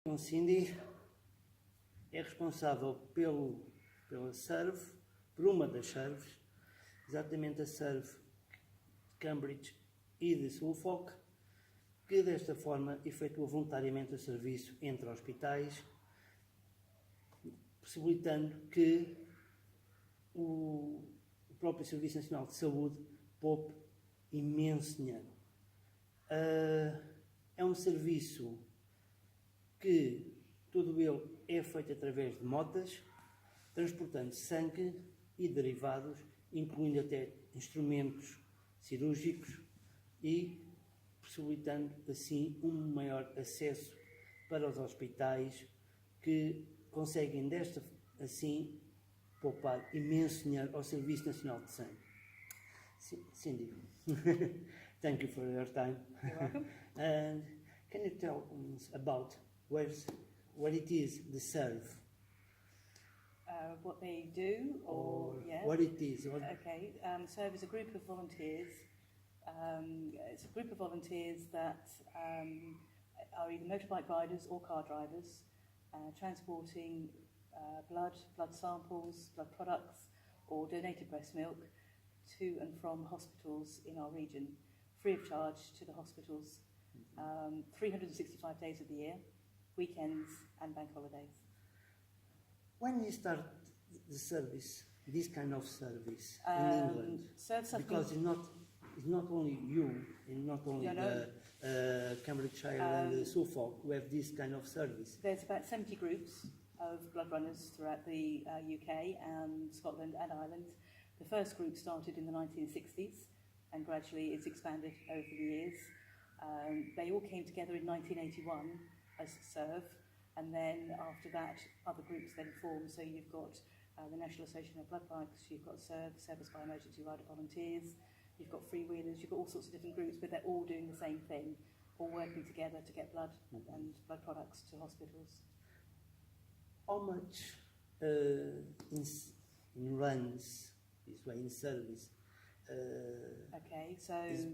O Cindy é responsável pela SERV, por uma das SERVs, exatamente a SERV de Cambridge e de Suffolk, que desta forma efetua voluntariamente o serviço entre hospitais, possibilitando que o próprio Serviço Nacional de Saúde poupe imenso dinheiro. É um serviço que todo ele é feito através de motas, transportando sangue e derivados, incluindo até instrumentos cirúrgicos e possibilitando assim um maior acesso para os hospitais que conseguem desta assim poupar imenso dinheiro ao Serviço Nacional de Sangue. Cindy, thank you for your time. You're welcome. And can you tell us about what it is, the SERV? What they do, or yeah. What it is? Okay, SERV is a group of volunteers. It's a group of volunteers that are either motorbike riders or car drivers, transporting blood samples, blood products, or donated breast milk to and from hospitals in our region, free of charge to the hospitals, 365 days of the year, weekends and bank holidays. When you start the service, this kind of service in England, because it's not only you, and not only Cambridgeshire and Suffolk who have this kind of service. There's about 70 groups of blood runners throughout the UK and Scotland and Ireland. The first group started in the 1960s and gradually it's expanded over the years. They all came together in 1981 as SERV, and then after that other groups then formed. So you've got the National Association of Blood Banks, you've got SERV, Service by Emergency Rider Volunteers, you've got freewheelers, you've got all sorts of different groups, but they're all doing the same thing, all working together to get blood and blood products to hospitals. How much in runs this way in service Okay, so is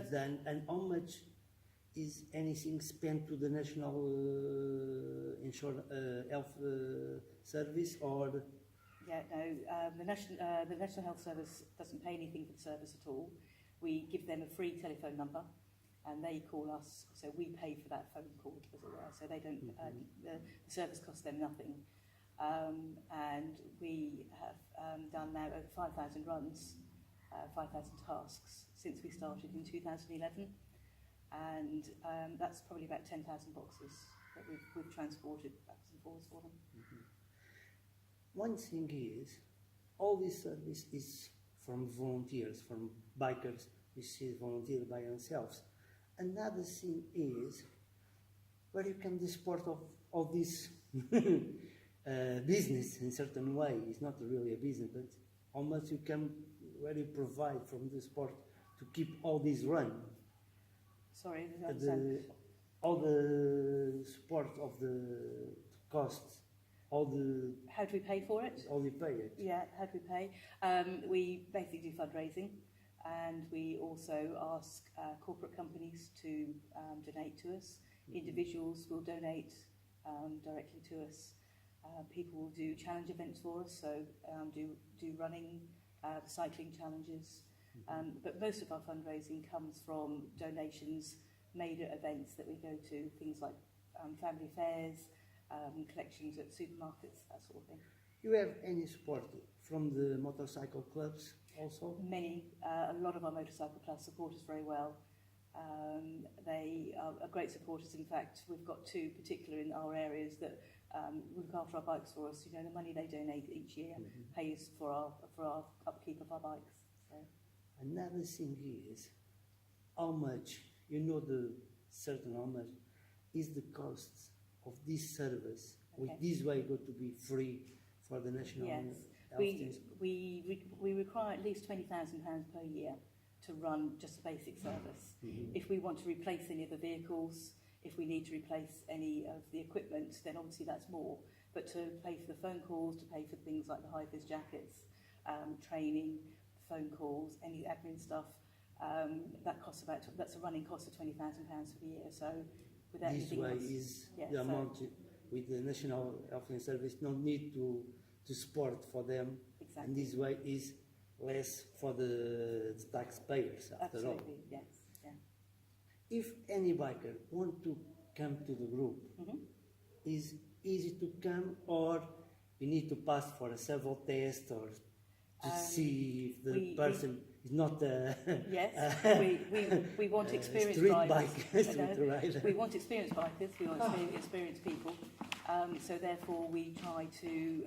done, and how much is anything spent to the National Health Service, or? Yeah, no, the National Health Service doesn't pay anything for the service at all. We give them a free telephone number and they call us, so we pay for that phone call, as it were, so they don't, the service costs them nothing. And we have done now over 5,000 runs, 5,000 tasks since we started in 2011, and that's probably about 10,000 boxes that we've transported backwards and forwards for them. One thing is, all this service is from volunteers, from bikers, which is volunteer by themselves. Another thing is where you can support of this business in a certain way. It's not really a business, but how much you can really provide from the sport to keep all this run. Sorry, I don't understand. All the support of the costs. How do we pay for it? How we pay it? Yeah, how do we pay? We basically do fundraising, and we also ask corporate companies to donate to us. Individuals will donate directly to us. People will do challenge events for us, so do running, cycling challenges. But most of our fundraising comes from donations made at events that we go to, things like family fairs, collections at supermarkets, that sort of thing. You have any support from the motorcycle clubs also? Many. A lot of our motorcycle clubs support us very well. They are great supporters. In fact, we've got two particular in our areas that look after our bikes for us. You know, the money they donate each year pays for our upkeep of our bikes. So. Another thing is how much, you know, how much is the cost of this service, with this way going to be free for the National Health Service? We require at least £20,000 per year to run just a basic service. If we want to replace any of the vehicles, if we need to replace any of the equipment, then obviously that's more. But to pay for the phone calls, to pay for things like the high-vis jackets, training, phone calls, any admin stuff, that's a running cost of £20,000 for the year. So without This anything way else. is Yeah, the so- amount with the National Health and Service, no need to support for them. Exactly. And this way is less for the taxpayers after all. Absolutely, yes. Yeah. If any biker want to come to the group, is easy to come, or you need to pass for a several test, or to see if the person is not a Yes, we want experienced street riders. biker, street rider. We want experienced bikers, we want experienced people. So therefore we try to,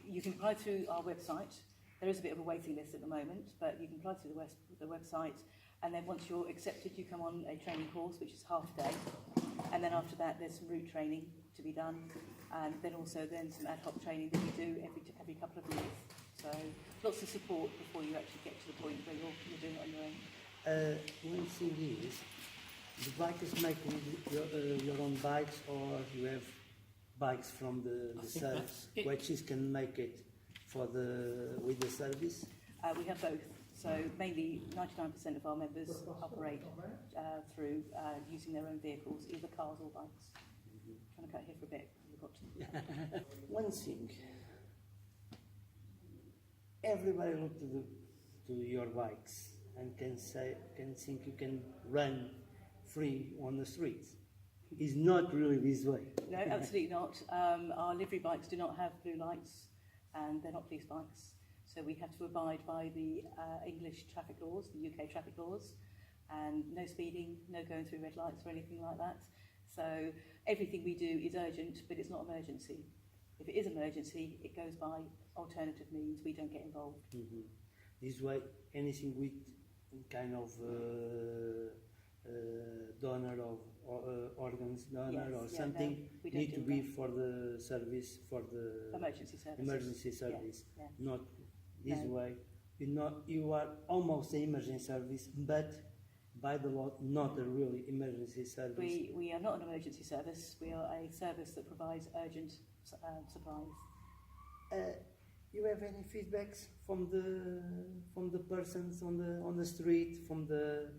you can apply through our website. There is a bit of a waiting list at the moment, but you can apply through the website, and then once you're accepted you come on a training course which is half a day, and then after that there's some route training to be done, and then also some ad hoc training that we do every couple of years. So lots of support before you actually get to the point where you're doing it on your own. One thing is, the bikers make your own bikes, or you have bikes from the service, which can make it with the service? We have both. So mainly 99% of our members operate through using their own vehicles, either cars or bikes. Trying to cut here for a bit. We've got to. One thing, everybody look to your bikes and can think you can run free on the streets. It's not really this way. No, absolutely not. Our livery bikes do not have blue lights, and they're not police bikes. So we have to abide by the English traffic laws, the UK traffic laws, and no speeding, no going through red lights or anything like that. So everything we do is urgent, but it's not emergency. If it is emergency, it goes by alternative means. We don't get involved. This way, anything with kind of donor of organs, donor or something, no, we don't need to do be that. for the service, for the Emergency services. emergency service, Yeah. not this No. way. You are almost an emergency service, but by the law, not a really emergency service. We are not an emergency service. We are a service that provides urgent supplies. You have any feedbacks from the persons on the street, from the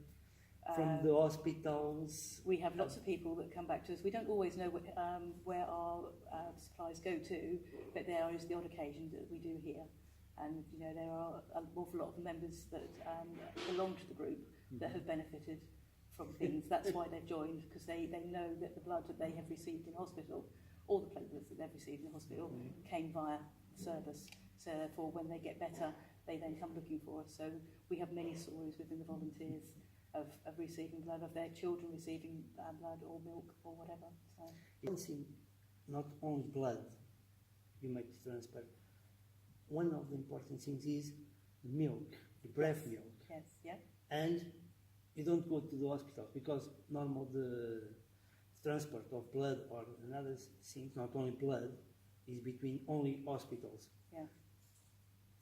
hospitals? We have lots of people that come back to us. We don't always know where our supplies go to, but there is the odd occasion that we do hear. And you know, there are an awful lot of members that belong to the group that have benefited from things. That's why they've joined, because they know that the blood that they have received in hospital, all the platelets that they've received in hospital, came via the service. So therefore, when they get better, they then come looking for us. So we have many stories within the volunteers of receiving blood, of their children receiving blood or milk or whatever. So One thing, not only blood, you make it transfer. One of the important things is the milk, the breast milk. yes, yeah. And you don't go to the hospital, because normal the transport of blood or another things, not only blood, is between only hospitals. Yeah.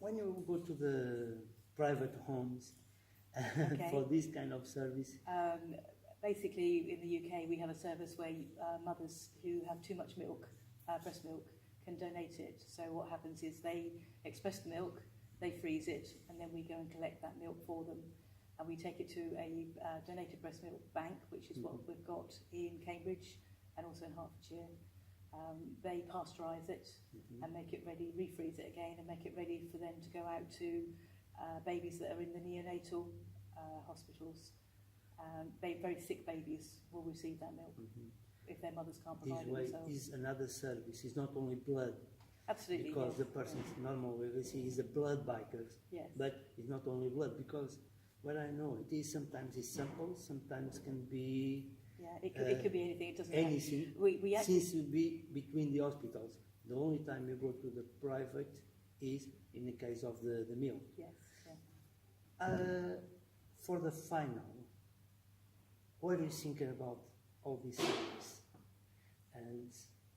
When you go to the private homes for this kind of service, Basically, in the UK, we have a service where mothers who have too much milk, breast milk, can donate it. So what happens is they express the milk, they freeze it, and then we go and collect that milk for them. And we take it to a donated breast milk bank, which is what we've got in Cambridge and also in Hertfordshire. They pasteurise it and make it ready, refreeze it again, and make it ready for them to go out to babies that are in the neonatal hospitals. Very sick babies will receive that milk if their mothers can't provide this it way themselves. is another service. It's not only blood, Absolutely, because yes. the person's normal we see is a blood bikers, Yes. but it's not only blood, because what I know it is sometimes it's simple, sometimes can be Yeah, it could be anything. It doesn't anything. Have, we actually, Seems to be between the hospitals. The only time you go to the private is in the case of the milk. yes, yeah. For the final, what are you thinking about all these things? And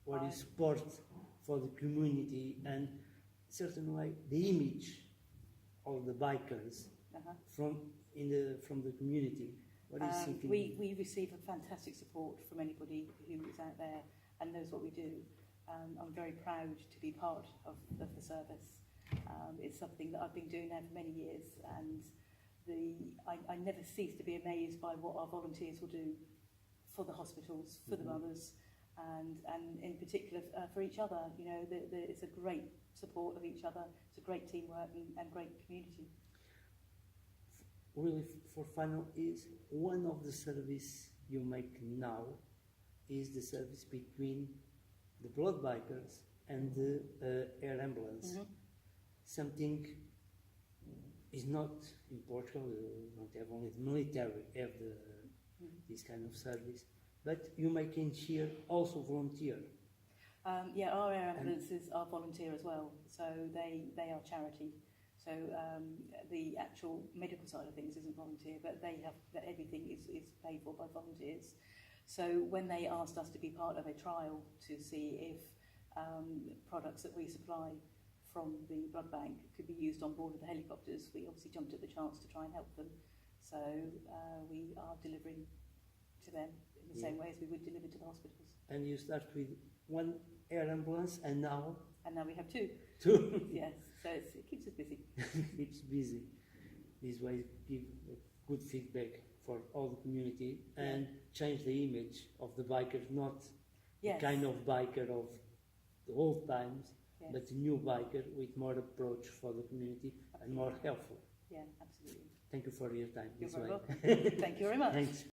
what is support for the community, and certain way the image of the bikers from the community? What are you thinking? We receive a fantastic support from anybody who is out there and knows what we do. I'm very proud to be part of the service. It's something that I've been doing now for many years, and I never cease to be amazed by what our volunteers will do for the hospitals, for the mothers, and in particular for each other. You know, it's a great support of each other. It's a great teamwork and great community. Really, for final, is one of the service you make now is the service between the blood bikers and the air ambulance. Something is not in Portugal. We don't have only the military have this kind of service, but you make in here also volunteer. Yeah, our air ambulances are volunteer as well, so they are charity. So the actual medical side of things isn't volunteer, but everything is paid for by volunteers. So when they asked us to be part of a trial to see if products that we supply from the blood bank could be used on board of the helicopters, we obviously jumped at the chance to try and help them. So we are delivering to them in the same way as we would deliver to the hospitals. And you start with one air ambulance, and now we have two. Two. Yes, so it keeps us busy. Keeps busy. This way, give good feedback for all the community and change the image of the bikers, not the kind of biker of the old times, but the new biker with more approach for the community and more helpful. Yeah, absolutely. Thank you for your time. You're very welcome. Thank you very much. Thanks.